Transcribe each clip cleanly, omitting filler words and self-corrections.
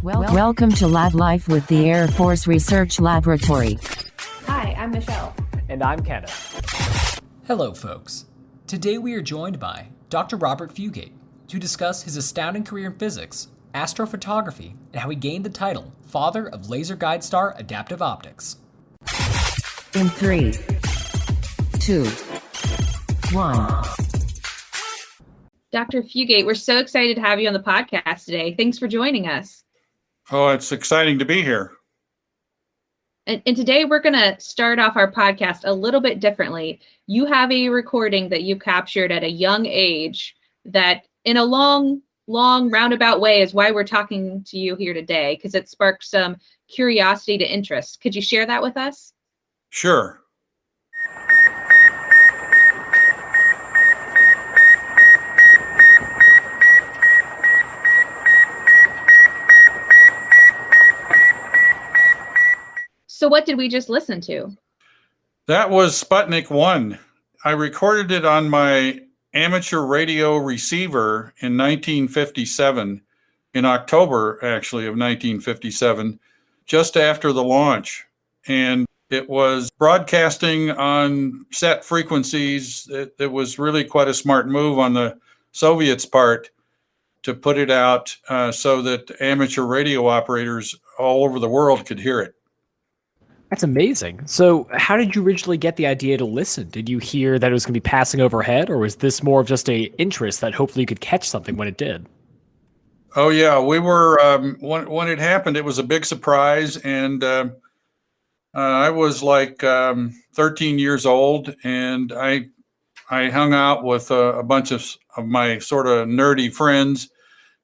Welcome to Lab Life with the Air Force Research Laboratory. Hi, I'm Michelle. And I'm Kenneth. Hello, folks. Today we are joined by Dr. Robert Fugate to discuss his astounding career in physics, astrophotography, and how he gained the title Father of Laser Guide Star Adaptive Optics. In 3, 2, 1. Dr. Fugate, we're so excited to have you on the podcast today. Thanks for joining us. Oh, it's exciting to be here. And today we're going to start off our podcast a little bit differently. You have a recording that you captured at a young age that in a long roundabout way is why we're talking to you here today, because it sparked some curiosity to interest. Could you share that with us? Sure. So what did we just listen to? That was Sputnik 1. I recorded it on my amateur radio receiver in 1957, in October, actually, of 1957, just after the launch. And it was broadcasting on set frequencies. It was really quite a smart move on the Soviets' part to put it out so that amateur radio operators all over the world could hear it. That's amazing. So how did you originally get the idea to listen? Did you hear that it was going to be passing overhead, or was this more of just a interest that hopefully you could catch something when it did? Oh, yeah. We were, when it happened, it was a big surprise. And I was like 13 years old, and I hung out with a bunch of my sort of nerdy friends,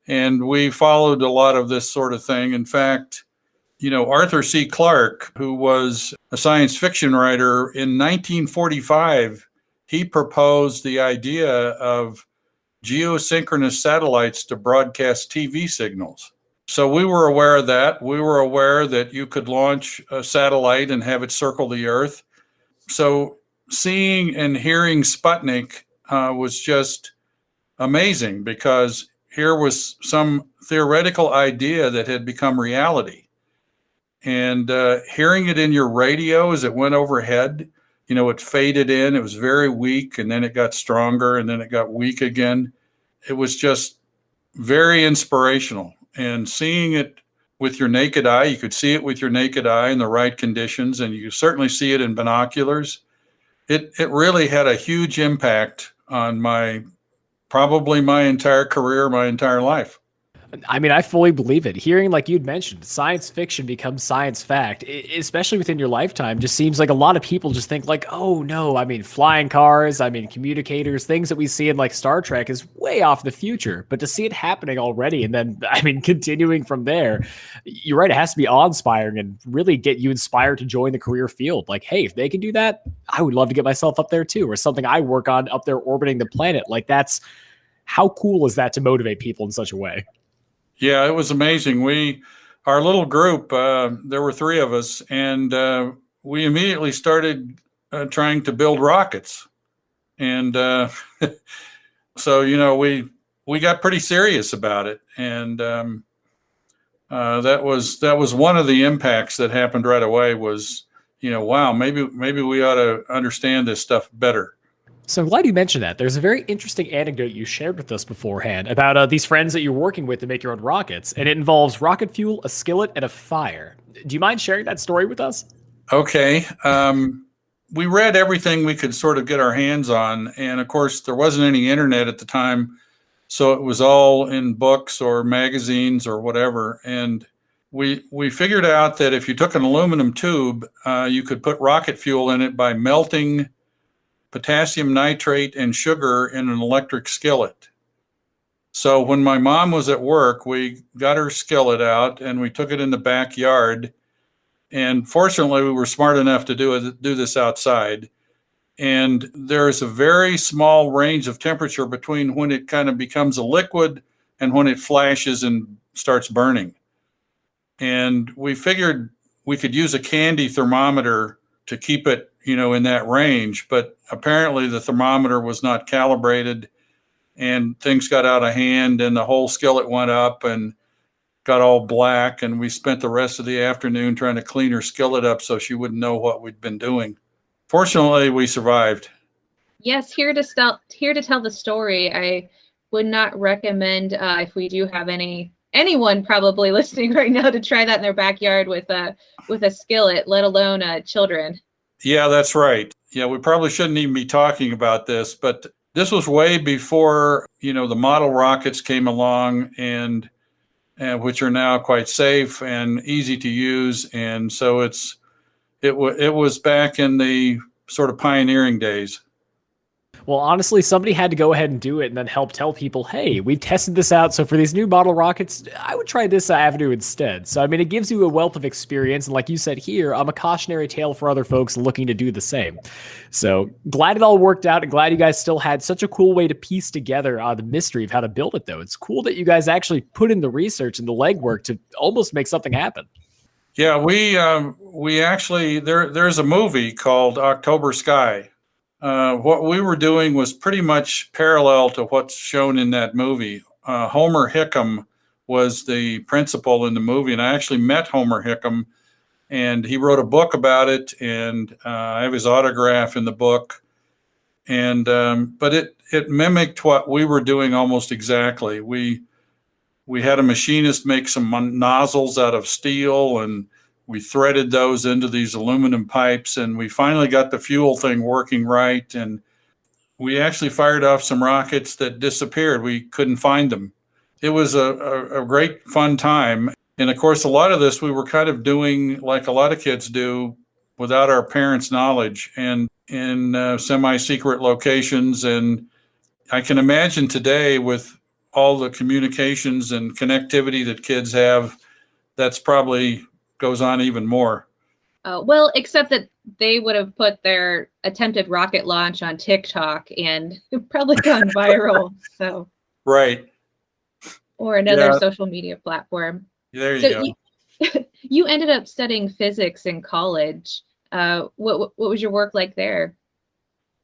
and we followed a lot of this sort of thing. In fact, you know, Arthur C. Clarke, who was a science fiction writer, in 1945, he proposed the idea of geosynchronous satellites to broadcast TV signals. So we were aware of that. We were aware that you could launch a satellite and have it circle the Earth. So seeing and hearing Sputnik was just amazing, because here was some theoretical idea that had become reality. And hearing it in your radio as it went overhead, you know, it faded in. It was very weak, and then it got stronger, and then it got weak again. It was just very inspirational. And seeing it with your naked eye, you could see it with your naked eye in the right conditions, and you certainly see it in binoculars. It really had a huge impact on probably my entire career, my entire life. I mean, I fully believe it. Hearing, like you'd mentioned, science fiction becomes science fact, especially within your lifetime, just seems like a lot of people just think like, oh no, I mean, flying cars, I mean, communicators, things that we see in like Star Trek is way off the future. But to see it happening already, and then, I mean, continuing from there, you're right, it has to be awe-inspiring and really get you inspired to join the career field. Like, hey, if they can do that, I would love to get myself up there too, or something I work on up there orbiting the planet. Like, that's, how cool is that to motivate people in such a way? Yeah, it was amazing. Our little group, there were 3 of us, and we immediately started trying to build rockets. And so, you know, we got pretty serious about it. And that was one of the impacts that happened right away was, you know, wow, maybe we ought to understand this stuff better. So I'm glad you mentioned that. There's a very interesting anecdote you shared with us beforehand about these friends that you're working with to make your own rockets, and it involves rocket fuel, a skillet, and a fire. Do you mind sharing that story with us? Okay. We read everything we could sort of get our hands on, and of course there wasn't any internet at the time, so it was all in books or magazines or whatever. And we figured out that if you took an aluminum tube, you could put rocket fuel in it by melting potassium nitrate and sugar in an electric skillet. So when my mom was at work, we got her skillet out and we took it in the backyard. And fortunately, we were smart enough to do this outside. And there's a very small range of temperature between when it kind of becomes a liquid and when it flashes and starts burning. And we figured we could use a candy thermometer to keep it, you know, in that range. But apparently the thermometer was not calibrated, and things got out of hand, and the whole skillet went up, and got all black, and we spent the rest of the afternoon trying to clean her skillet up so she wouldn't know what we'd been doing. Fortunately, we survived. Yes, here to tell the story. I would not recommend if we do have anyone probably listening right now to try that in their backyard with a skillet, let alone children. Yeah, that's right. Yeah, we probably shouldn't even be talking about this, but this was way before, the model rockets came along, and which are now quite safe and easy to use. And so it was back in the sort of pioneering days. Well, honestly, somebody had to go ahead and do it and then help tell people, hey, we've tested this out. So for these new model rockets, I would try this avenue instead. So, I mean, it gives you a wealth of experience. And like you said here, I'm a cautionary tale for other folks looking to do the same. So glad it all worked out, and glad you guys still had such a cool way to piece together the mystery of how to build it, though. It's cool that you guys actually put in the research and the legwork to almost make something happen. Yeah, we actually, there's a movie called October Sky. What we were doing was pretty much parallel to what's shown in that movie. Homer Hickam was the principal in the movie, and I actually met Homer Hickam, and he wrote a book about it, and I have his autograph in the book. And but it mimicked what we were doing almost exactly. We had a machinist make some nozzles out of steel, and we threaded those into these aluminum pipes, and we finally got the fuel thing working right. And we actually fired off some rockets that disappeared. We couldn't find them. It was a great fun time. And of course, a lot of this we were kind of doing like a lot of kids do without our parents' knowledge, and in semi-secret locations. And I can imagine today, with all the communications and connectivity that kids have, that's probably goes on even more. Well, except that they would have put their attempted rocket launch on TikTok and probably gone viral. So Right. Or another social media platform. There you go. You ended up studying physics in college. What was your work like there?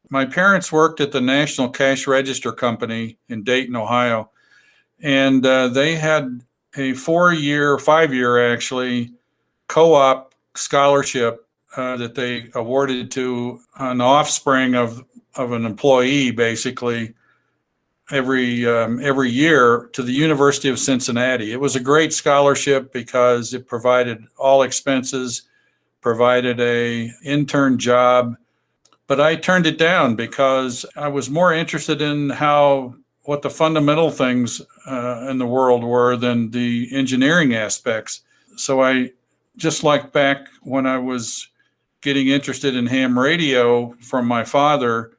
My parents worked at the National Cash Register Company in Dayton, Ohio, and they had a 5-year actually, co-op scholarship that they awarded to an offspring of an employee, basically every year, to the University of Cincinnati. It was a great scholarship because it provided all expenses, provided a intern job, but I turned it down because I was more interested in what the fundamental things in the world were than the engineering aspects. So I, just like back when I was getting interested in ham radio from my father,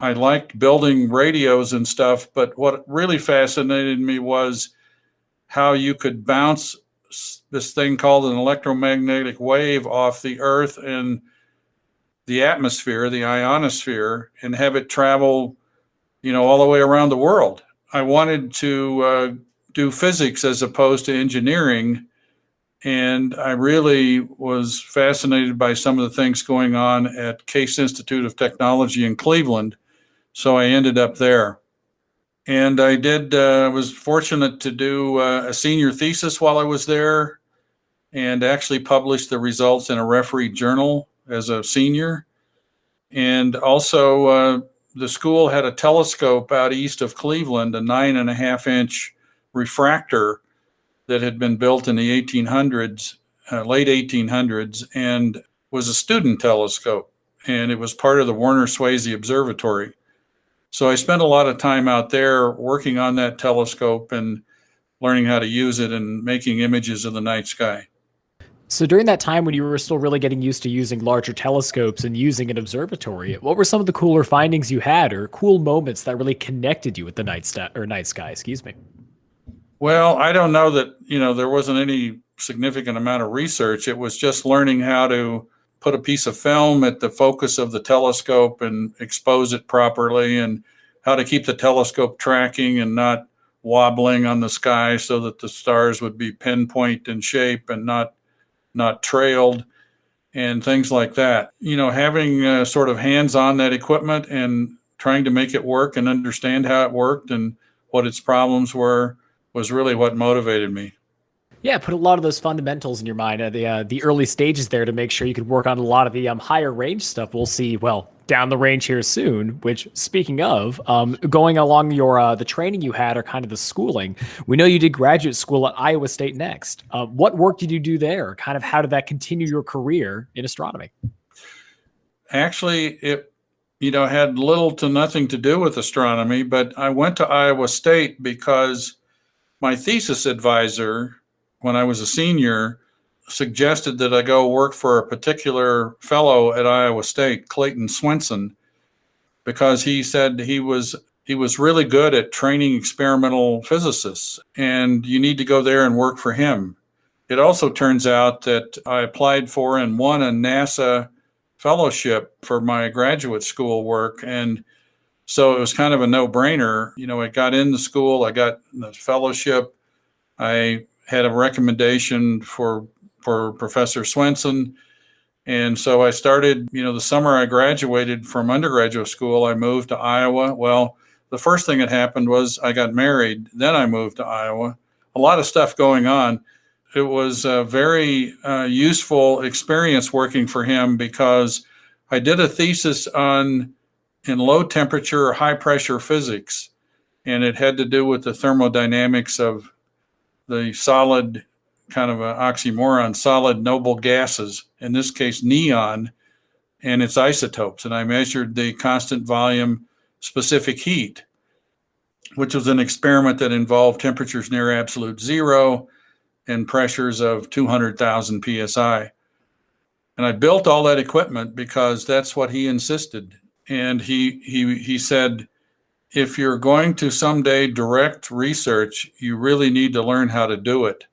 I liked building radios and stuff, but what really fascinated me was how you could bounce this thing called an electromagnetic wave off the Earth and the atmosphere, the ionosphere, and have it travel, all the way around the world. I wanted to do physics as opposed to engineering, and I really was fascinated by some of the things going on at Case Institute of Technology in Cleveland. So I ended up there. And I was fortunate to do a senior thesis while I was there, and actually published the results in a refereed journal as a senior. And also the school had a telescope out east of Cleveland, a 9.5-inch refractor that had been built in the late 1800s, and was a student telescope, and it was part of the Warner Swayze Observatory. So I spent a lot of time out there working on that telescope and learning how to use it and making images of the night sky. So during that time when you were still really getting used to using larger telescopes and using an observatory, what were some of the cooler findings you had, or cool moments that really connected you with the night sky, excuse me? Well, I don't know that, there wasn't any significant amount of research. It was just learning how to put a piece of film at the focus of the telescope and expose it properly, and how to keep the telescope tracking and not wobbling on the sky so that the stars would be pinpoint in shape and not trailed, and things like that. Having sort of hands on that equipment and trying to make it work and understand how it worked and what its problems were was really what motivated me. Yeah, put a lot of those fundamentals in your mind at the early stages there to make sure you could work on a lot of the higher range stuff we'll see, well, down the range here soon. Which, speaking of, going along your the training you had or kind of the schooling, we know you did graduate school at Iowa State next. What work did you do there? Kind of how did that continue your career in astronomy? Actually, it had little to nothing to do with astronomy, but I went to Iowa State because my thesis advisor, when I was a senior, suggested that I go work for a particular fellow at Iowa State, Clayton Swenson, because he said he was really good at training experimental physicists, and you need to go there and work for him. It also turns out that I applied for and won a NASA fellowship for my graduate school work, and so it was kind of a no-brainer. I got into school, I got the fellowship, I had a recommendation for Professor Swenson. And so I started, the summer I graduated from undergraduate school, I moved to Iowa. Well, the first thing that happened was I got married. Then I moved to Iowa. A lot of stuff going on. It was a very useful experience working for him because I did a thesis in low temperature, high pressure physics. And it had to do with the thermodynamics of the solid, kind of an oxymoron, solid noble gases, in this case neon, and its isotopes. And I measured the constant volume specific heat, which was an experiment that involved temperatures near absolute zero and pressures of 200,000 psi. And I built all that equipment because that's what he insisted. And he said, if you're going to someday direct research, you really need to learn how to do it.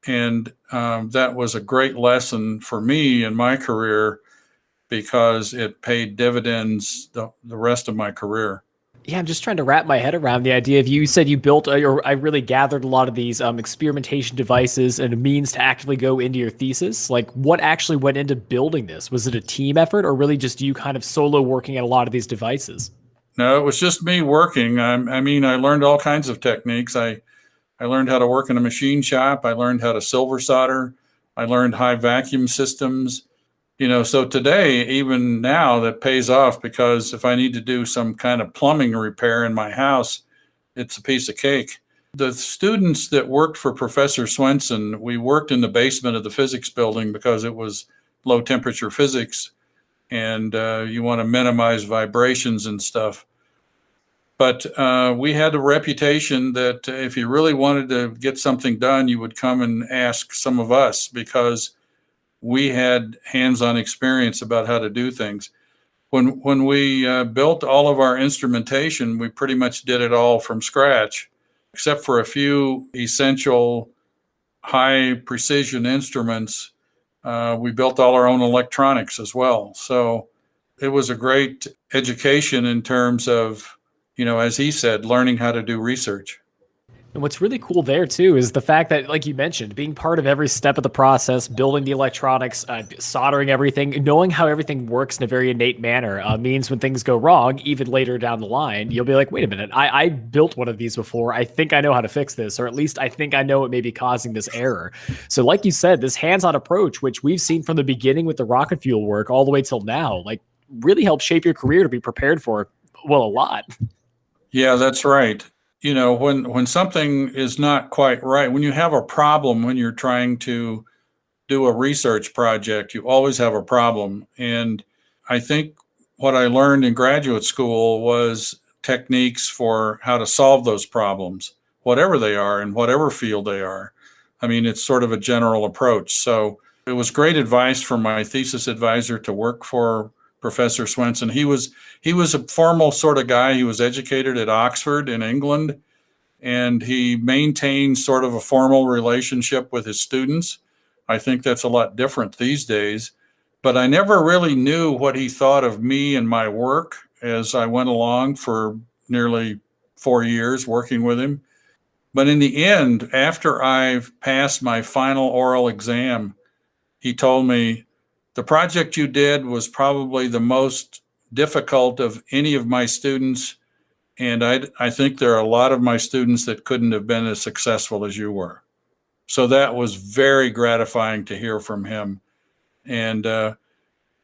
And that was a great lesson for me in my career because it paid dividends the rest of my career. Yeah, I'm just trying to wrap my head around the idea of you said you built, or I really gathered a lot of these experimentation devices and a means to actively go into your thesis. Like, what actually went into building this? Was it a team effort or really just you kind of solo working at a lot of these devices? No, it was just me working. I learned all kinds of techniques. I learned how to work in a machine shop. I learned how to silver solder. I learned high vacuum systems. So today, even now, that pays off because if I need to do some kind of plumbing repair in my house, it's a piece of cake. The students that worked for Professor Swenson, we worked in the basement of the physics building because it was low temperature physics and you want to minimize vibrations and stuff. But we had a reputation that if you really wanted to get something done, you would come and ask some of us because we had hands-on experience about how to do things. When we built all of our instrumentation, we pretty much did it all from scratch, except for a few essential high precision instruments. We built all our own electronics as well. So it was a great education in terms of, as he said, learning how to do research. And what's really cool there too is the fact that, like you mentioned, being part of every step of the process, building the electronics, soldering everything, knowing how everything works in a very innate manner means when things go wrong, even later down the line, you'll be like, wait a minute, I built one of these before. I think I know how to fix this, or at least I think I know what may be causing this error. So like you said, this hands-on approach, which we've seen from the beginning with the rocket fuel work all the way till now, like really helps shape your career to be prepared for, well, a lot. Yeah, that's right. When something is not quite right, when you have a problem, when you're trying to do a research project, you always have a problem. And I think what I learned in graduate school was techniques for how to solve those problems, whatever they are in whatever field they are. It's sort of a general approach. So it was great advice from my thesis advisor to work for Professor Swenson. He was a formal sort of guy. He was educated at Oxford in England, and he maintained sort of a formal relationship with his students. I think that's a lot different these days. But I never really knew what he thought of me and my work as I went along for nearly 4 years working with him. But in the end, after I've passed my final oral exam, he told me, the project you did was probably the most difficult of any of my students. And I think there are a lot of my students that couldn't have been as successful as you were. So that was very gratifying to hear from him. And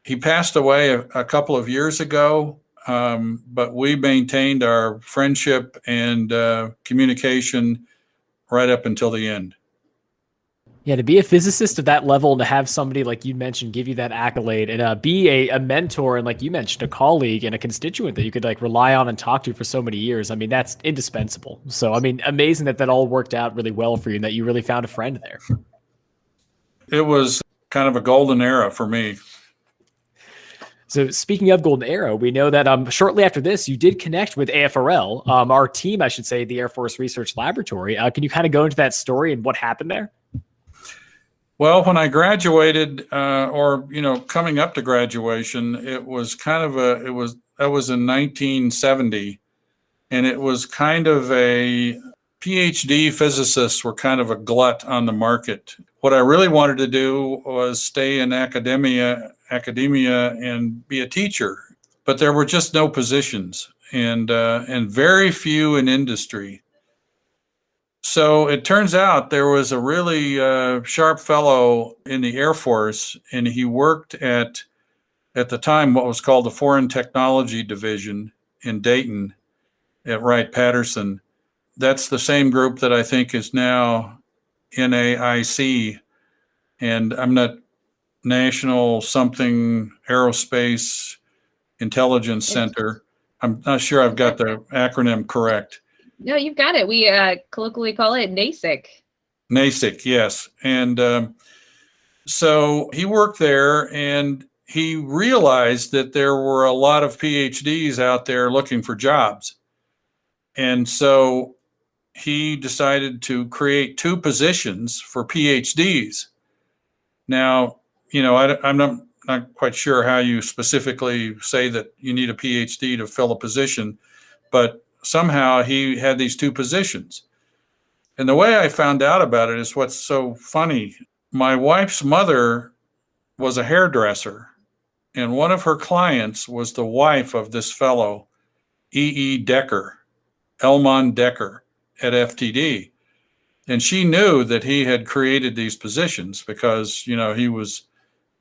he passed away a couple of years ago, but we maintained our friendship and communication right up until the end. Yeah, to be a physicist at that level and to have somebody like you mentioned give you that accolade and be a mentor and like you mentioned, a colleague and a constituent that you could like rely on and talk to for so many years. I mean, that's indispensable. So, I mean, amazing that all worked out really well for you and that you really found a friend there. It was kind of a golden era for me. So speaking of golden era, we know that shortly after this, you did connect with AFRL, our team, I should say, the Air Force Research Laboratory. Can you kind of go into that story and what happened there? Well, when I graduated, coming up to graduation, it was kind of that was in 1970, and it was kind of a PhD physicists were kind of a glut on the market. What I really wanted to do was stay in academia and be a teacher, but there were just no positions and very few in industry. So it turns out there was a really sharp fellow in the Air Force, and he worked at the time what was called the Foreign Technology Division in Dayton at Wright-Patterson. That's the same group that I think is now NAIC, and I'm not National something Aerospace Intelligence Center. I'm not sure I've got the acronym correct. No, you've got it. We colloquially call it NASIC. NASIC, yes. And so he worked there, and he realized that there were a lot of PhDs out there looking for jobs. And so he decided to create 2 positions for PhDs. Now, I'm not quite sure how you specifically say that you need a PhD to fill a position, but somehow he had these 2 positions. And the way I found out about it is what's so funny. My wife's mother was a hairdresser, and one of her clients was the wife of this fellow, E.E. Decker, Elmon Decker at FTD. And she knew that he had created these positions because, he was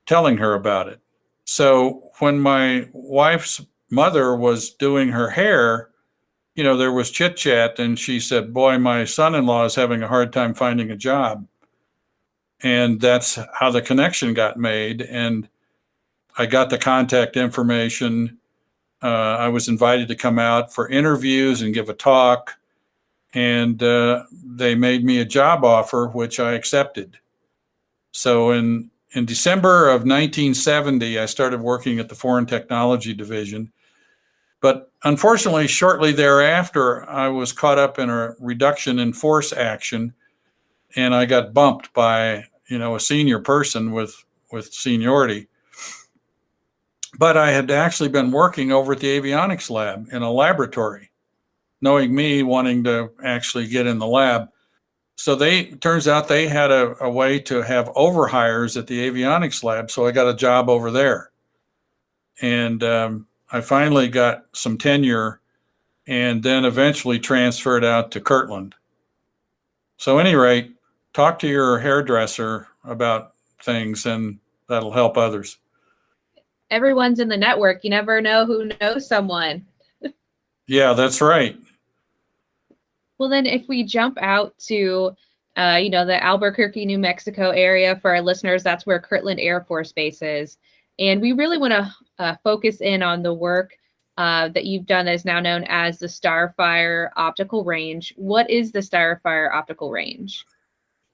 telling her about it. So when my wife's mother was doing her hair, there was chit chat, and she said, "Boy, my son-in-law is having a hard time finding a job." And that's how the connection got made. And I got the contact information. I was invited to come out for interviews and give a talk. And they made me a job offer, which I accepted. So in December of 1970, I started working at the Foreign Technology Division. But unfortunately, shortly thereafter, I was caught up in a reduction in force action, and I got bumped by, a senior person with seniority. But I had actually been working over at the avionics lab in a laboratory, knowing me wanting to actually get in the lab. So turns out they had a way to have overhires at the avionics lab. So I got a job over there. And I finally got some tenure and then eventually transferred out to Kirtland. So at any rate, talk to your hairdresser about things and that'll help others. Everyone's in the network. You never know who knows someone. Yeah, that's right. Well, then if we jump out to, the Albuquerque, New Mexico area, for our listeners, that's where Kirtland Air Force Base is. And we really want to focus in on the work that you've done that is now known as the Starfire Optical Range. What is the Starfire Optical Range?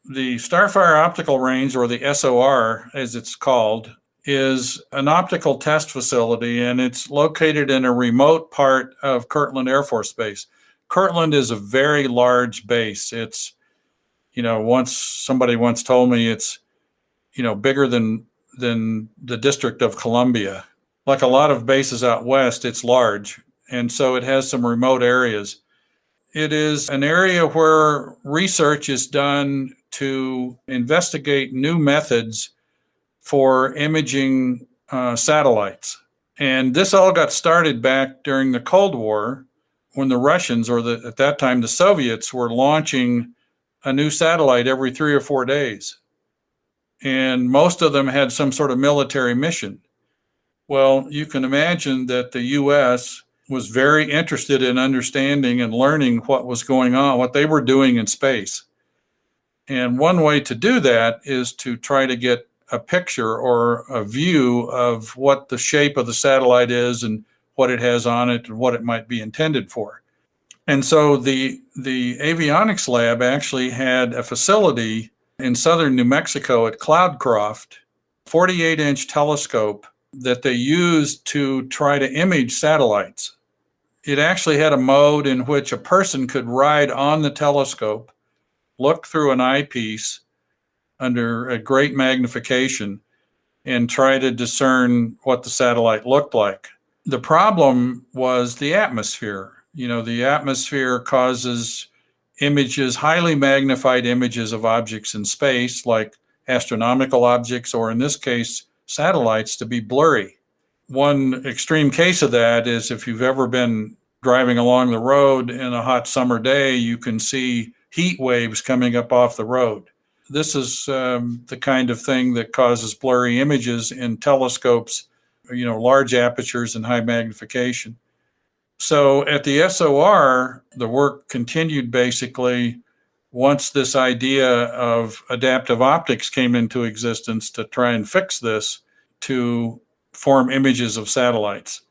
The Starfire Optical Range, or the SOR as it's called, is an optical test facility, and it's located in a remote part of Kirtland Air Force Base. Kirtland is a very large base. It's, somebody once told me it's, bigger than the District of Columbia. Like a lot of bases out west, it's large, and so it has some remote areas. It is an area where research is done to investigate new methods for imaging satellites. And this all got started back during the Cold War when the Russians, at that time the Soviets, were launching a new satellite every 3 or 4 days. And most of them had some sort of military mission. Well, you can imagine that the US was very interested in understanding and learning what was going on, what they were doing in space. And one way to do that is to try to get a picture or a view of what the shape of the satellite is and what it has on it and what it might be intended for. And so the avionics lab actually had a facility in southern New Mexico at Cloudcroft, 48-inch telescope that they used to try to image satellites. It actually had a mode in which a person could ride on the telescope, look through an eyepiece under a great magnification, and try to discern what the satellite looked like. The problem was the atmosphere. The atmosphere causes images, highly magnified images of objects in space, like astronomical objects, or in this case, satellites, to be blurry. One extreme case of that is if you've ever been driving along the road in a hot summer day, you can see heat waves coming up off the road. This is the kind of thing that causes blurry images in telescopes, large apertures and high magnification. So at the SOR, the work continued basically once this idea of adaptive optics came into existence to try and fix this, to form images of satellites.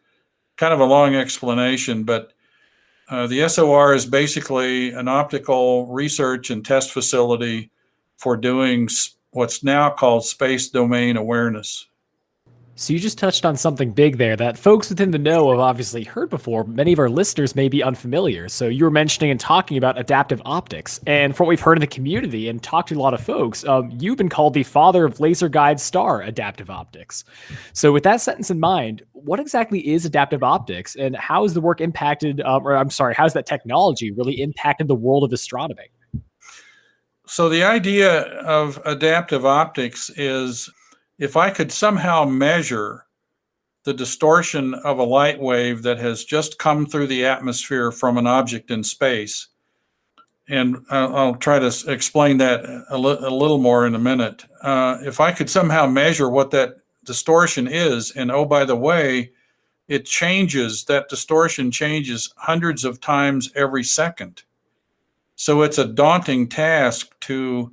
Kind of a long explanation, but the SOR is basically an optical research and test facility for doing what's now called space domain awareness. So you just touched on something big there that folks within the know have obviously heard before. Many of our listeners may be unfamiliar. So you were mentioning and talking about adaptive optics. And from what we've heard in the community and talked to a lot of folks, you've been called the father of laser guide star adaptive optics. So with that sentence in mind, what exactly is adaptive optics, and how has the work impacted, how's that technology really impacted the world of astronomy? So the idea of adaptive optics is, if I could somehow measure the distortion of a light wave that has just come through the atmosphere from an object in space, and I'll try to explain that a little more in a minute. If I could somehow measure what that distortion is, and oh, by the way, that distortion changes hundreds of times every second. So it's a daunting task to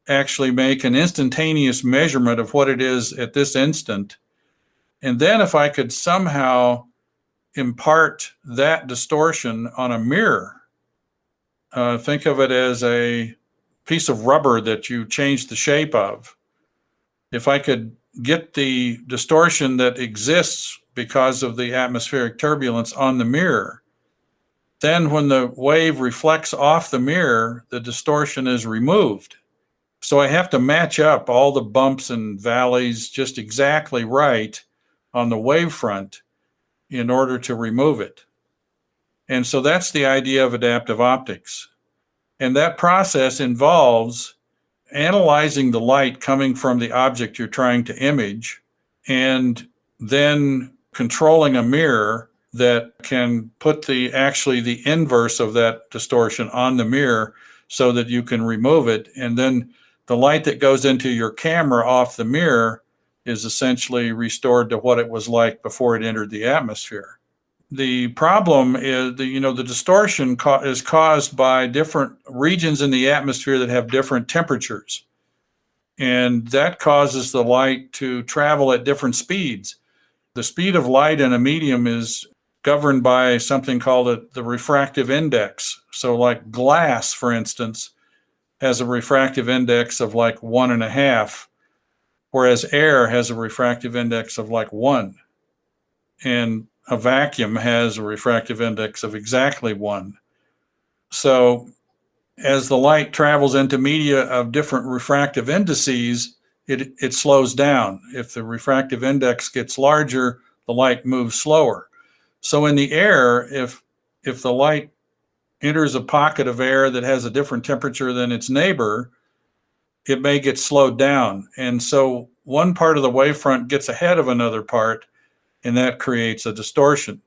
actually make an instantaneous measurement of what it is at this instant. And then if I could somehow impart that distortion on a mirror, think of it as a piece of rubber that you change the shape of. If I could get the distortion that exists because of the atmospheric turbulence on the mirror, then when the wave reflects off the mirror, the distortion is removed. So I have to match up all the bumps and valleys just exactly right on the wavefront in order to remove it. And so that's the idea of adaptive optics. And that process involves analyzing the light coming from the object you're trying to image, and then controlling a mirror that can put the inverse of that distortion on the mirror so that you can remove it. And then the light that goes into your camera off the mirror is essentially restored to what it was like before it entered the atmosphere. The problem is, the distortion is caused by different regions in the atmosphere that have different temperatures. And that causes the light to travel at different speeds. The speed of light in a medium is governed by something called the refractive index. So like glass, for instance, has a refractive index of like 1.5, whereas air has a refractive index of like 1. And a vacuum has a refractive index of exactly 1. So as the light travels into media of different refractive indices, it slows down. If the refractive index gets larger, the light moves slower. So in the air, if the light enters a pocket of air that has a different temperature than its neighbor, it may get slowed down. And so one part of the wavefront gets ahead of another part, and that creates a distortion,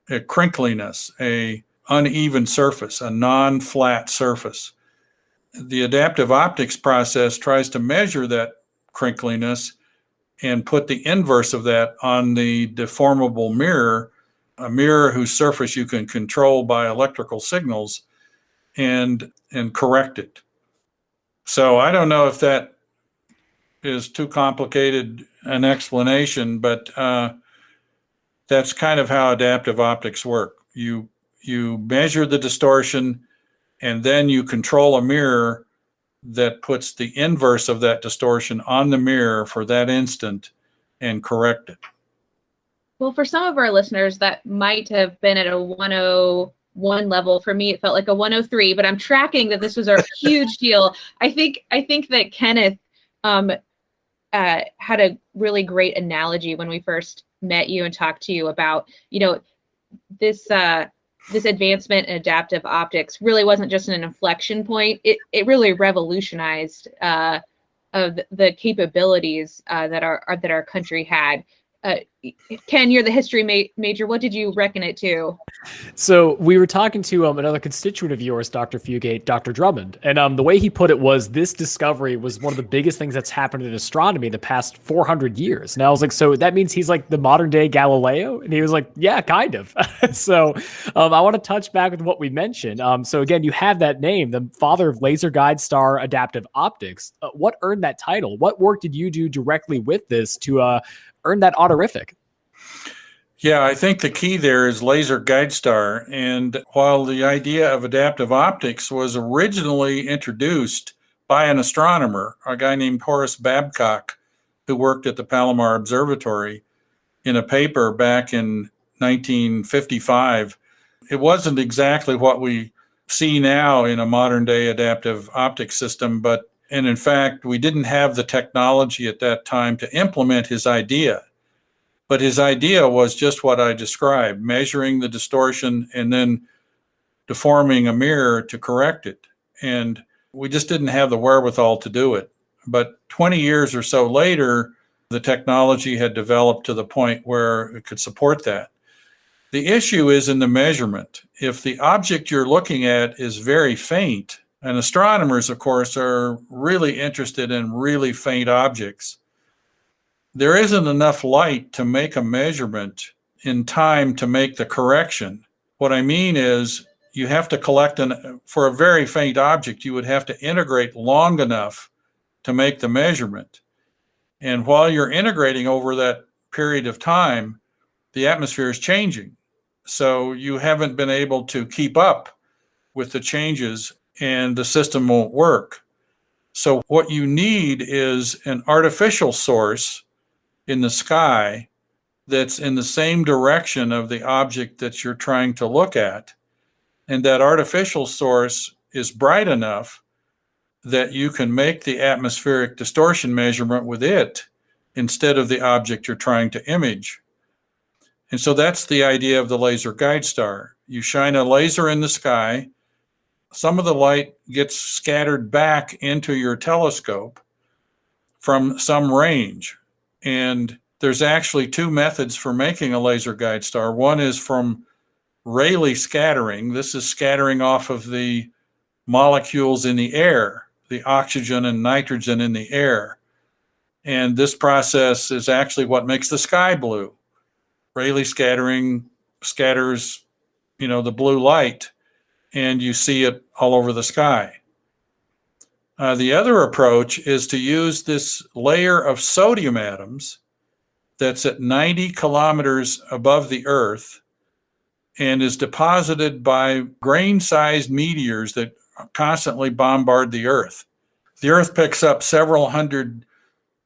a crinkliness, a uneven surface, a non-flat surface. the adaptive optics process tries to measure that crinkliness and put the inverse of that on the deformable mirror, a mirror whose surface you can control by electrical signals and correct it. So I don't know if that is too complicated an explanation, but that's kind of how adaptive optics work. You measure the distortion, and then you control a mirror that puts the inverse of that distortion on the mirror for that instant and correct it. Well, for some of our listeners, that might have been at a 101 level. For me, it felt like a 103, but I'm tracking that this was a huge deal. I think that Kenneth had a really great analogy when we first met you and talked to you about, this advancement in adaptive optics really wasn't just an inflection point. It really revolutionized of the capabilities that our country had. Ken, you're the history major. What did you reckon it to? So we were talking to another constituent of yours, Dr. Fugate, Dr. Drummond, and the way he put it was this discovery was one of the biggest things that's happened in astronomy the past 400 years. And I was like, so that means he's like the modern day Galileo? And he was like, yeah, kind of. So I want to touch back with what we mentioned. So again, you have that name, the father of laser guide star adaptive optics. What earned that title? What work did you do directly with this to earn that honorific? Yeah, I think the key there is laser guide star. And while the idea of adaptive optics was originally introduced by an astronomer, a guy named Horace Babcock, who worked at the Palomar Observatory, in a paper back in 1955, it wasn't exactly what we see now in a modern day adaptive optics system, and in fact, we didn't have the technology at that time to implement his idea. But his idea was just what I described, measuring the distortion and then deforming a mirror to correct it. And we just didn't have the wherewithal to do it. But 20 years or so later, the technology had developed to the point where it could support that. The issue is in the measurement. If the object you're looking at is very faint, and astronomers, of course, are really interested in really faint objects, there isn't enough light to make a measurement in time to make the correction. What I mean is you have to collect, for a very faint object, you would have to integrate long enough to make the measurement. And while you're integrating over that period of time, the atmosphere is changing. So you haven't been able to keep up with the changes and the system won't work. So what you need is an artificial source in the sky that's in the same direction of the object that you're trying to look at. And that artificial source is bright enough that you can make the atmospheric distortion measurement with it instead of the object you're trying to image. And so that's the idea of the laser guide star. You shine a laser in the sky, some of the light gets scattered back into your telescope from some range. And there's actually two methods for making a laser guide star. One is from Rayleigh scattering. This is scattering off of the molecules in the air, the oxygen and nitrogen in the air. And this process is actually what makes the sky blue. Rayleigh scattering scatters, the blue light, and you see it all over the sky. The other approach is to use this layer of sodium atoms that's at 90 kilometers above the Earth and is deposited by grain-sized meteors that constantly bombard the Earth. The Earth picks up several hundred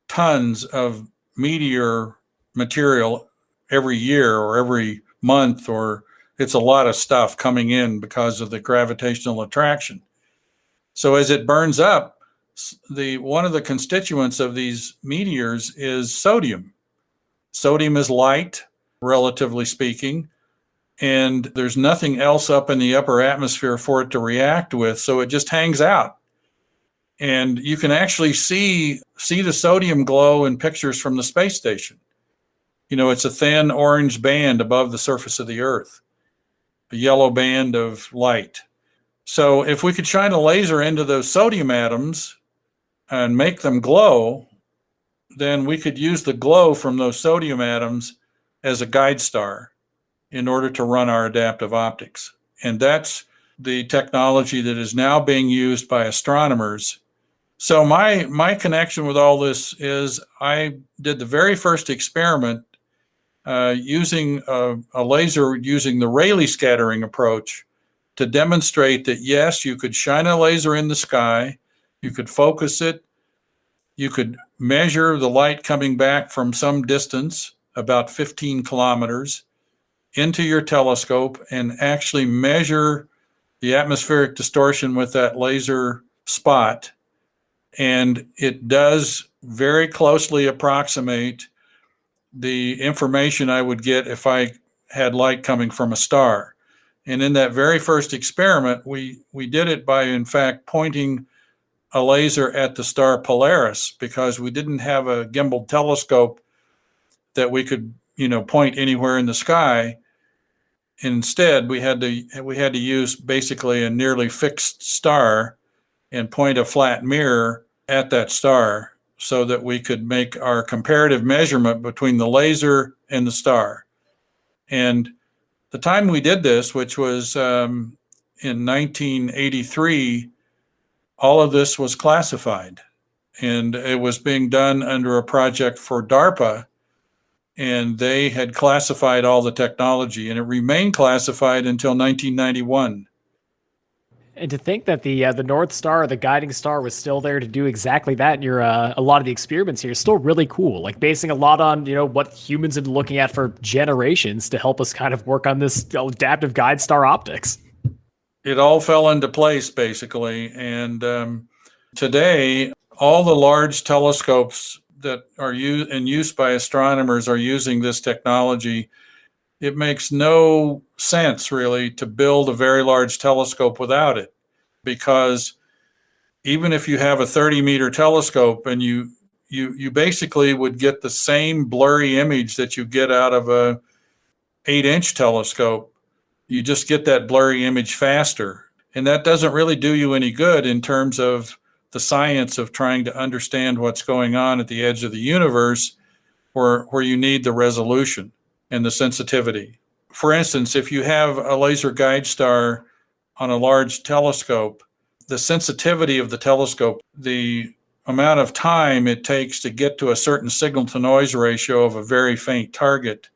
tons of meteor material every year or every month, or it's a lot of stuff coming in because of the gravitational attraction. So as it burns up, one of the constituents of these meteors is sodium. Sodium is light, relatively speaking, and there's nothing else up in the upper atmosphere for it to react with, so it just hangs out. And you can actually see the sodium glow in pictures from the space station. It's a thin orange band above the surface of the Earth, a yellow band of light. So if we could shine a laser into those sodium atoms and make them glow, then we could use the glow from those sodium atoms as a guide star in order to run our adaptive optics. And that's the technology that is now being used by astronomers. So my connection with all this is I did the very first experiment using a laser using the Rayleigh scattering approach to demonstrate that, yes, you could shine a laser in the sky, you could focus it, you could measure the light coming back from some distance, about 15 kilometers, into your telescope and actually measure the atmospheric distortion with that laser spot. And it does very closely approximate the information I would get if I had light coming from a star. And in that very first experiment, we did it by, in fact, pointing a laser at the star Polaris, because we didn't have a gimbal telescope that we could, point anywhere in the sky. Instead, we had to use basically a nearly fixed star and point a flat mirror at that star so that we could make our comparative measurement between the laser and the star. And the time we did this, which was in 1983, all of this was classified. And it was being done under a project for DARPA, and they had classified all the technology, and it remained classified until 1991. And to think that the North Star, the guiding star, was still there to do exactly that, and your a lot of the experiments here is still really cool. Like basing a lot on what humans have been looking at for generations to help us kind of work on this adaptive guide star optics. It all fell into place basically, and today all the large telescopes that are in use by astronomers are using this technology. It makes no sense really to build a very large telescope without it, because even if you have a 30-meter telescope and you basically would get the same blurry image that you get out of a 8-inch telescope, you just get that blurry image faster. And that doesn't really do you any good in terms of the science of trying to understand what's going on at the edge of the universe, where you need the resolution and the sensitivity. For instance, if you have a laser guide star on a large telescope, the sensitivity of the telescope, the amount of time it takes to get to a certain signal to noise ratio of a very faint target,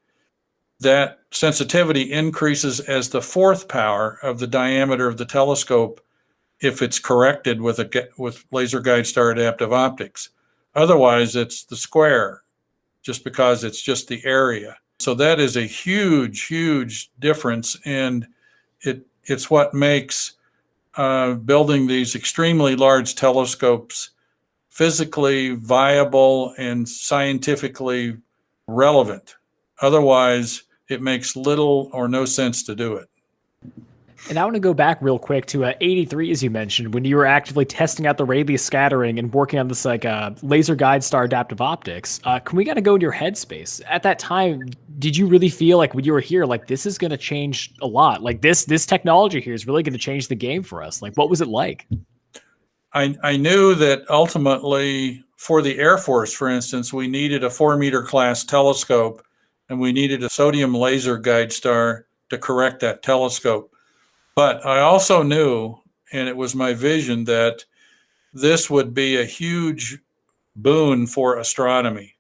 that sensitivity increases as the fourth power of the diameter of the telescope if it's corrected with laser guide star adaptive optics. Otherwise, it's the square, just because it's just the area. So that is a huge, huge difference, and it's what makes building these extremely large telescopes physically viable and scientifically relevant. Otherwise, it makes little or no sense to do it. And I want to go back real quick to 83, as you mentioned, when you were actively testing out the Rayleigh scattering and working on this laser guide star adaptive optics. Can we kind of go into your headspace? At that time, did you really feel like when you were here, like this is going to change a lot? Like this technology here is really going to change the game for us. Like, what was it like? I knew that ultimately for the Air Force, for instance, we needed a 4-meter class telescope, and we needed a sodium laser guide star to correct that telescope. But I also knew, and it was my vision, that this would be a huge boon for astronomy.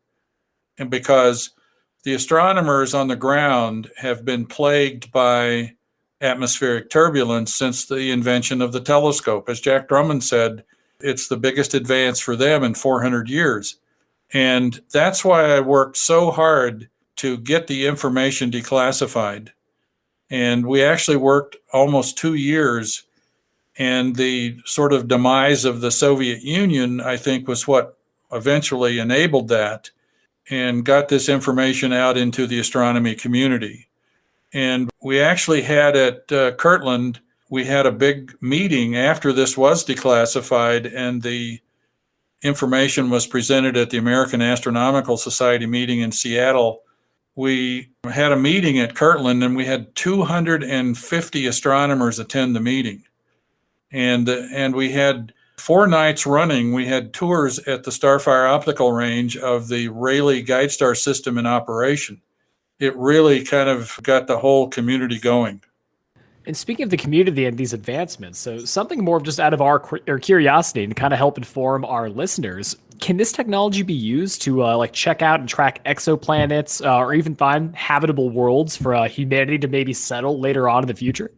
And because the astronomers on the ground have been plagued by atmospheric turbulence since the invention of the telescope. As Jack Drummond said, it's the biggest advance for them in 400 years. And that's why I worked so hard to get the information declassified. And we actually worked almost 2 years, and the sort of demise of the Soviet Union, I think, was what eventually enabled that and got this information out into the astronomy community. And we actually had at Kirtland, we had a big meeting after this was declassified, and the information was presented at the American Astronomical Society meeting in Seattle. We had a meeting at Kirtland, and we had 250 astronomers attend the meeting. And we had 4 nights running, we had tours at the Starfire Optical Range of the Rayleigh Guide Star system in operation. It really kind of got the whole community going. And speaking of the community and these advancements, so something more just out of our curiosity and kind of help inform our listeners, can this technology be used to like check out and track exoplanets or even find habitable worlds for humanity to maybe settle later on in the future?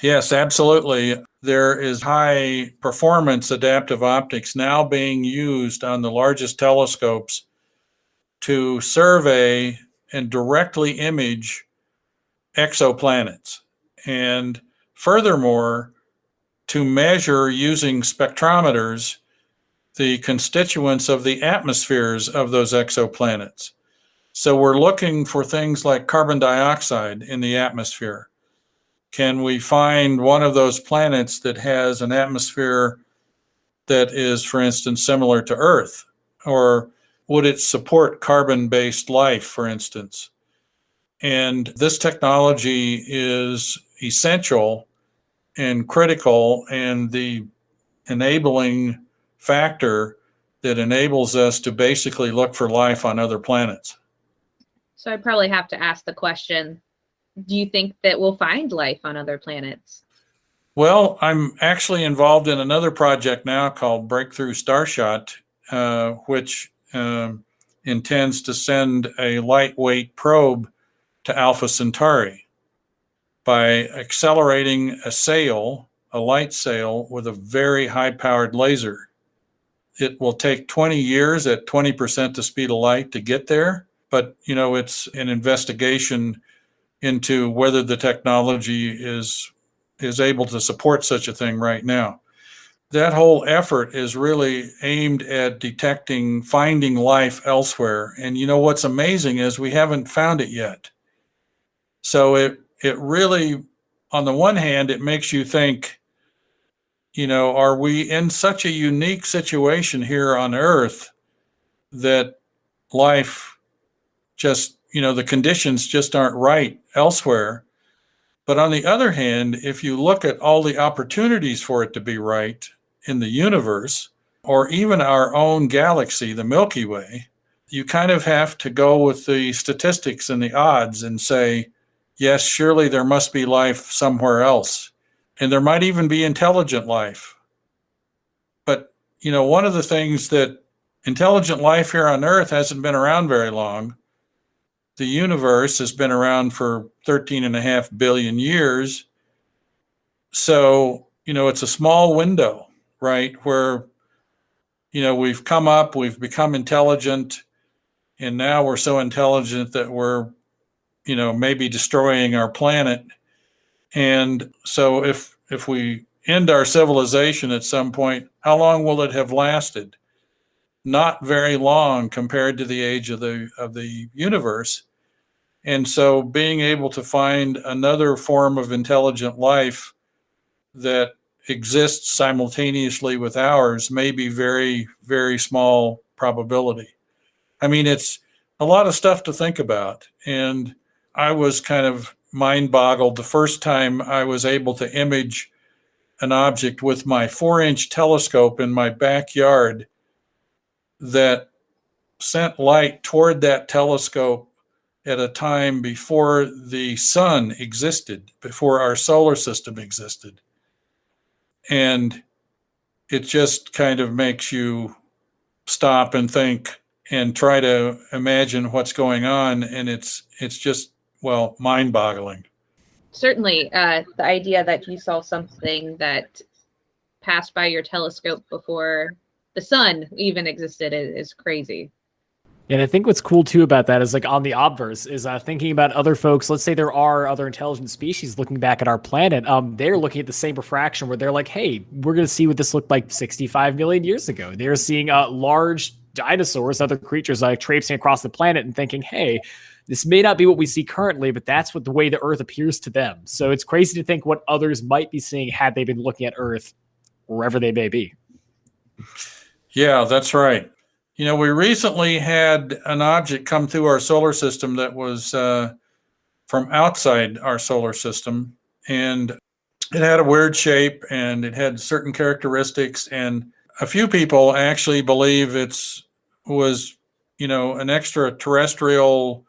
Yes, absolutely. There is high performance adaptive optics now being used on the largest telescopes to survey and directly image exoplanets. And furthermore, to measure using spectrometers the constituents of the atmospheres of those exoplanets. So we're looking for things like carbon dioxide in the atmosphere. Can we find one of those planets that has an atmosphere that is, for instance, similar to Earth? Or would it support carbon-based life, for instance? And this technology is essential and critical, and the enabling factor that enables us to basically look for life on other planets. So I probably have to ask the question, do you think that we'll find life on other planets? Well, I'm actually involved in another project now called Breakthrough Starshot, which intends to send a lightweight probe to Alpha Centauri by accelerating a sail, a light sail, with a very high-powered laser. It will take 20 years at 20% the speed of light to get there, but it's an investigation into whether the technology is able to support such a thing right now. That whole effort is really aimed at finding life elsewhere. And what's amazing is we haven't found it yet. So it really, on the one hand, it makes you think, are we in such a unique situation here on Earth that life just, the conditions just aren't right elsewhere? But on the other hand, if you look at all the opportunities for it to be right in the universe, or even our own galaxy, the Milky Way, you kind of have to go with the statistics and the odds and say, yes, surely there must be life somewhere else. And there might even be intelligent life. But, one of the things that intelligent life here on Earth hasn't been around very long. The universe has been around for 13.5 billion years. So, it's a small window, right? Where, we've come up, we've become intelligent, and now we're so intelligent that we're, maybe destroying our planet. And so if we end our civilization at some point, how long will it have lasted? Not very long compared to the age of the universe. And so being able to find another form of intelligent life that exists simultaneously with ours may be very, very small probability. I mean, it's a lot of stuff to think about. And I was kind of mind boggled the first time I was able to image an object with my 4-inch telescope in my backyard that sent light toward that telescope at a time before the sun existed, before our solar system existed. And it just kind of makes you stop and think and try to imagine what's going on. And it's just, mind-boggling. Certainly, the idea that you saw something that passed by your telescope before the sun even existed is crazy. And I think what's cool too about that is like on the obverse is thinking about other folks. Let's say there are other intelligent species looking back at our planet. They're looking at the same refraction where they're like, hey, we're going to see what this looked like 65 million years ago. They're seeing large dinosaurs, other creatures like traipsing across the planet and thinking, hey, this may not be what we see currently, but that's what the way the Earth appears to them. So it's crazy to think what others might be seeing had they been looking at Earth wherever they may be. Yeah, that's right. We recently had an object come through our solar system that was from outside our solar system. And it had a weird shape and it had certain characteristics. And a few people actually believe was, an extraterrestrial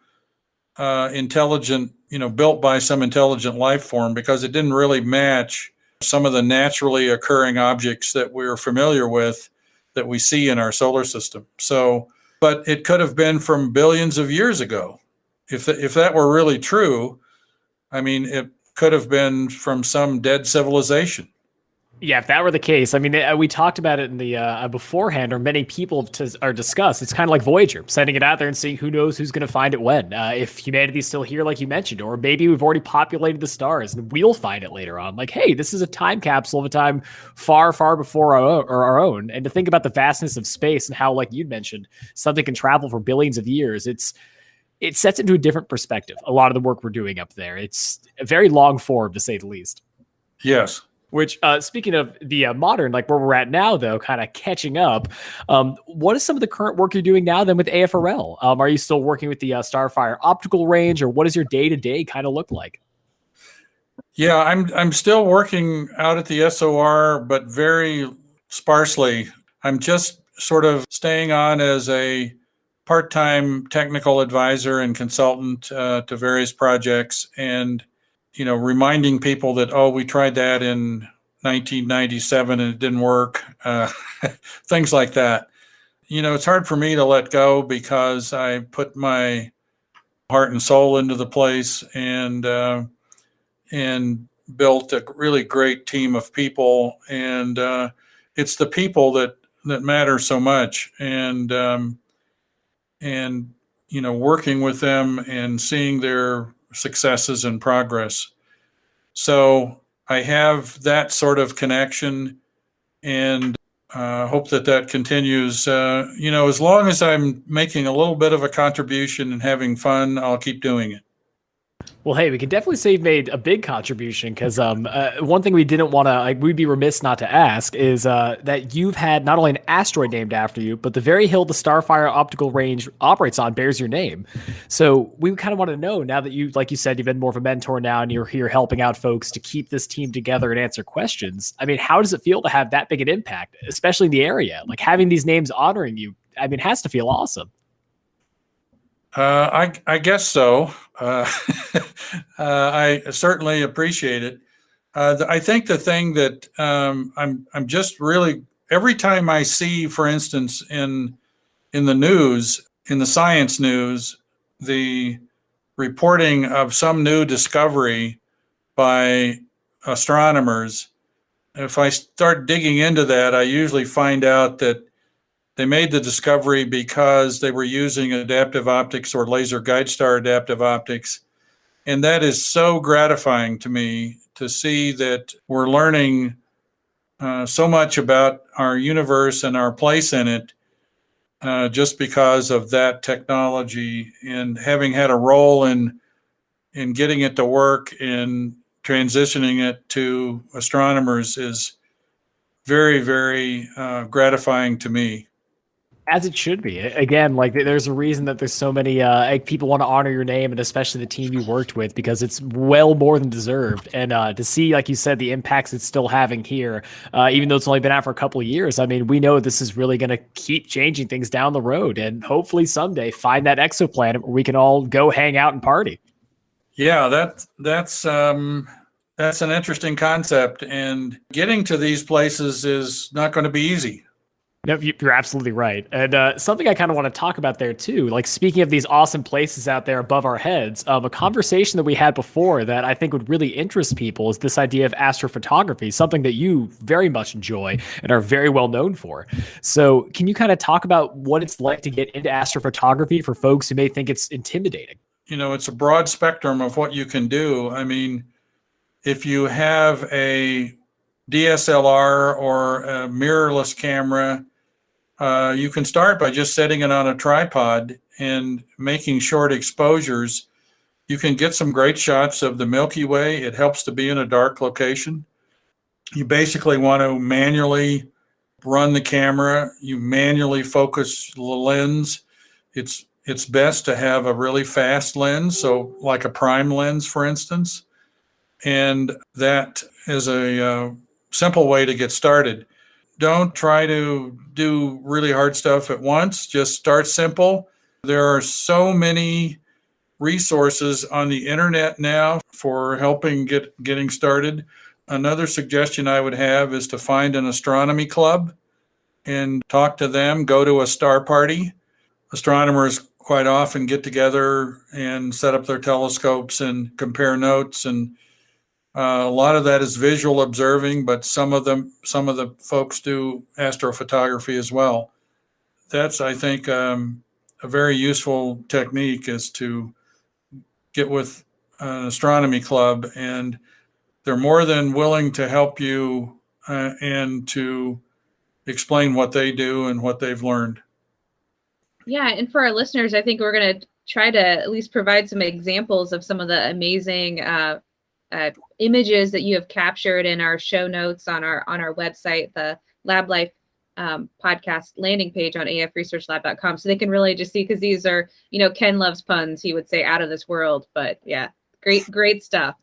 intelligent, built by some intelligent life form, because it didn't really match some of the naturally occurring objects that we're familiar with that we see in our solar system. So, but it could have been from billions of years ago. If that were really true, I mean, it could have been from some dead civilization. Yeah, if that were the case, I mean, we talked about it in the beforehand, or many people are discussed. It's kind of like Voyager, sending it out there and seeing who knows who's going to find it when. If humanity's still here, like you mentioned, or maybe we've already populated the stars and we'll find it later on. Like, hey, this is a time capsule of a time far, far before our own. And to think about the vastness of space and how, like you'd mentioned, something can travel for billions of years, it sets into a different perspective. A lot of the work we're doing up there, it's a very long form, to say the least. Yes. Which, speaking of the modern, like where we're at now, though, kind of catching up, what is some of the current work you're doing now then with AFRL? Are you still working with the Starfire optical range, or what does your day-to-day kind of look like? Yeah, I'm still working out at the SOR, but very sparsely. I'm just sort of staying on as a part-time technical advisor and consultant to various projects, and reminding people that, we tried that in 1997 and it didn't work, things like that. It's hard for me to let go because I put my heart and soul into the place and built a really great team of people. And it's the people that matter so much. And working with them and seeing their successes and progress. So I have that sort of connection, and hope that continues. As long as I'm making a little bit of a contribution and having fun, I'll keep doing it. Well, hey, we can definitely say you've made a big contribution, because one thing we didn't want to, we'd be remiss not to ask, is that you've had not only an asteroid named after you, but the very hill the Starfire optical range operates on bears your name. So we kind of want to know, now that you, like you said, you've been more of a mentor now and you're here helping out folks to keep this team together and answer questions. I mean, how does it feel to have that big an impact, especially in the area? Like, having these names honoring you, I mean, has to feel awesome. I guess so. I certainly appreciate it. I think the thing that I'm just really, every time I see, for instance, in the news, in the science news, the reporting of some new discovery by astronomers, if I start digging into that, I usually find out that they made the discovery because they were using adaptive optics or laser guide star adaptive optics. And that is so gratifying to me to see that we're learning so much about our universe and our place in it just because of that technology, and having had a role in getting it to work and transitioning it to astronomers is very, very gratifying to me. As it should be. Again, like, there's a reason that there's so many people want to honor your name, and especially the team you worked with, because it's well more than deserved. And to see, like you said, the impacts it's still having here, even though it's only been out for a couple of years, I mean, we know this is really going to keep changing things down the road, and hopefully someday find that exoplanet where we can all go hang out and party. Yeah, that's an interesting concept, and getting to these places is not going to be easy. No, you're absolutely right. And something I kind of want to talk about there too, like, speaking of these awesome places out there above our heads, a conversation that we had before that I think would really interest people is this idea of astrophotography, something that you very much enjoy and are very well known for. So can you kind of talk about what it's like to get into astrophotography for folks who may think it's intimidating? It's a broad spectrum of what you can do. I mean, if you have a DSLR or a mirrorless camera, you can start by just setting it on a tripod and making short exposures. You can get some great shots of the Milky Way. It helps to be in a dark location. You basically want to manually run the camera. You manually focus the lens. It's best to have a really fast lens, so like a prime lens, for instance. And that simple way to get started. Don't try to do really hard stuff at once. Just start simple. There are so many resources on the internet now for helping getting started. Another suggestion I would have is to find an astronomy club and talk to them, go to a star party. Astronomers quite often get together and set up their telescopes and compare notes, and a lot of that is visual observing, but some of the folks do astrophotography as well. That's, I think, a very useful technique is to get with an astronomy club, and they're more than willing to help you and to explain what they do and what they've learned. Yeah, and for our listeners, I think we're going to try to at least provide some examples of some of the amazing images that you have captured in our show notes on our website, the Lab Life podcast landing page on afresearchlab.com, so they can really just see, because these are, Ken loves puns. He would say out of this world, but yeah, great stuff.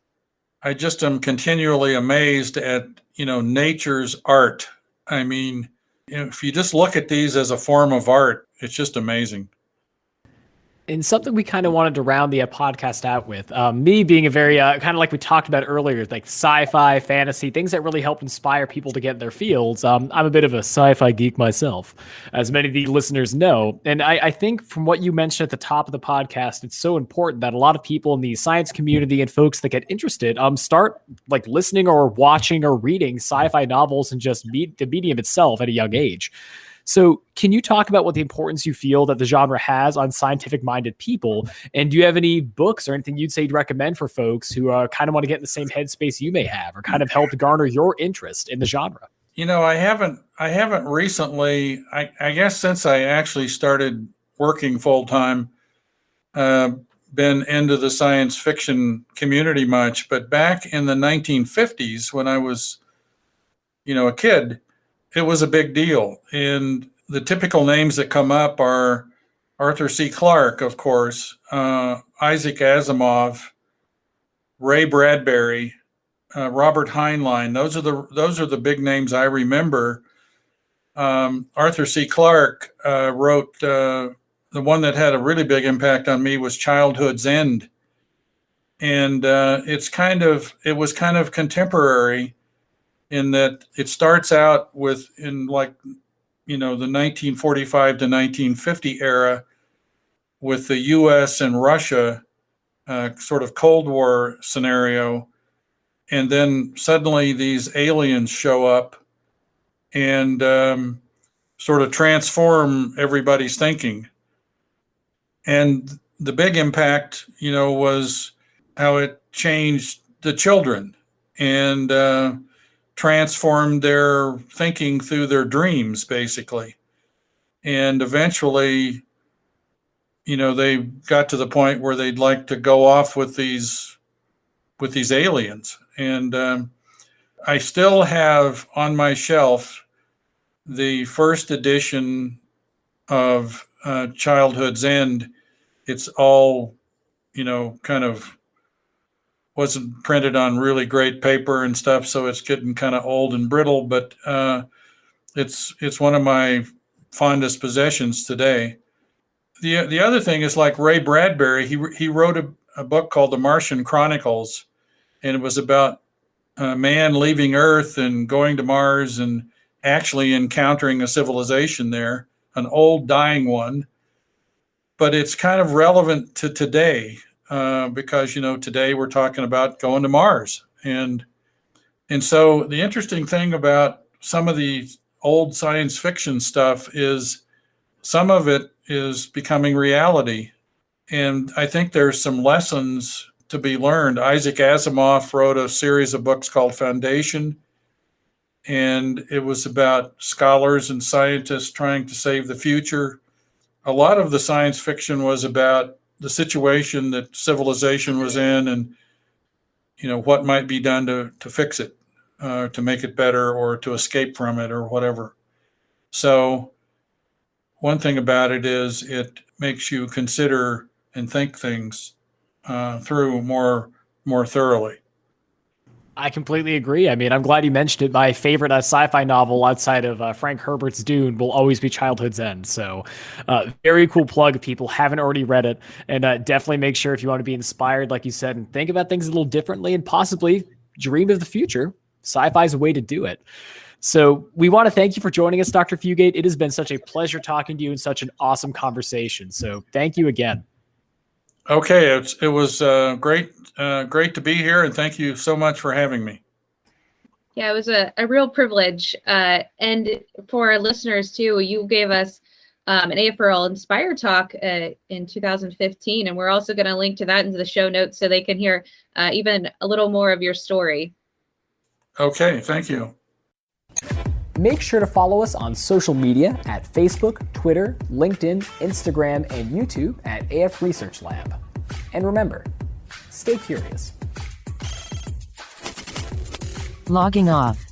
I just am continually amazed at, nature's art. I mean, if you just look at these as a form of art, it's just amazing. And something we kind of wanted to round the podcast out with, me being a very, kind of like we talked about earlier, like sci-fi, fantasy, things that really help inspire people to get in their fields. I'm a bit of a sci-fi geek myself, as many of the listeners know. And I think from what you mentioned at the top of the podcast, it's so important that a lot of people in the science community and folks that get interested start like listening or watching or reading sci-fi novels and just the medium itself at a young age. So can you talk about what the importance you feel that the genre has on scientific-minded people? And do you have any books or anything you'd say you'd recommend for folks who kind of want to get in the same headspace you may have, or kind of help garner your interest in the genre? I haven't recently, I guess since I actually started working full-time, been into the science fiction community much. But back in the 1950s, when I was, a kid, it was a big deal. And the typical names that come up are Arthur C. Clarke, of course, Isaac Asimov, Ray Bradbury, Robert Heinlein. Those are the big names I remember. Arthur C. Clarke wrote, the one that had a really big impact on me was Childhood's End. And it was kind of contemporary, in that it starts out with the 1945 to 1950 era with the U.S. and Russia sort of Cold War scenario. And then suddenly these aliens show up and sort of transform everybody's thinking. And the big impact, was how it changed the children and transformed their thinking through their dreams, basically. And eventually, they got to the point where they'd like to go off with these aliens. And I still have on my shelf the first edition of Childhood's End. It's all, kind of wasn't printed on really great paper and stuff, so it's getting kind of old and brittle, but it's one of my fondest possessions today. The other thing is, like Ray Bradbury, he wrote a book called The Martian Chronicles, and it was about a man leaving Earth and going to Mars and actually encountering a civilization there, an old dying one, but it's kind of relevant to today. Because today we're talking about going to Mars, and so the interesting thing about some of the old science fiction stuff is some of it is becoming reality, and I think there's some lessons to be learned. Isaac Asimov wrote a series of books called Foundation, and it was about scholars and scientists trying to save the future. A lot of the science fiction was about the situation that civilization was in, and what might be done to fix it, to make it better, or to escape from it, or whatever. So one thing about it is it makes you consider and think things through more thoroughly. I completely agree. I mean, I'm glad you mentioned it. My favorite sci-fi novel outside of Frank Herbert's Dune will always be Childhood's End. So very cool plug if people haven't already read it. And definitely make sure if you want to be inspired, like you said, and think about things a little differently and possibly dream of the future, sci-fi is a way to do it. So we want to thank you for joining us, Dr. Fugate. It has been such a pleasure talking to you and such an awesome conversation. So thank you again. Okay, it was great to be here, and thank you so much for having me. Yeah, it was a real privilege. And for our listeners too, you gave us an AFRL Inspire talk in 2015, and we're also going to link to that into the show notes so they can hear even a little more of your story. Okay, thank you. Make sure to follow us on social media at Facebook, Twitter, LinkedIn, Instagram, and YouTube at AF Research Lab. And remember, stay curious. Logging off.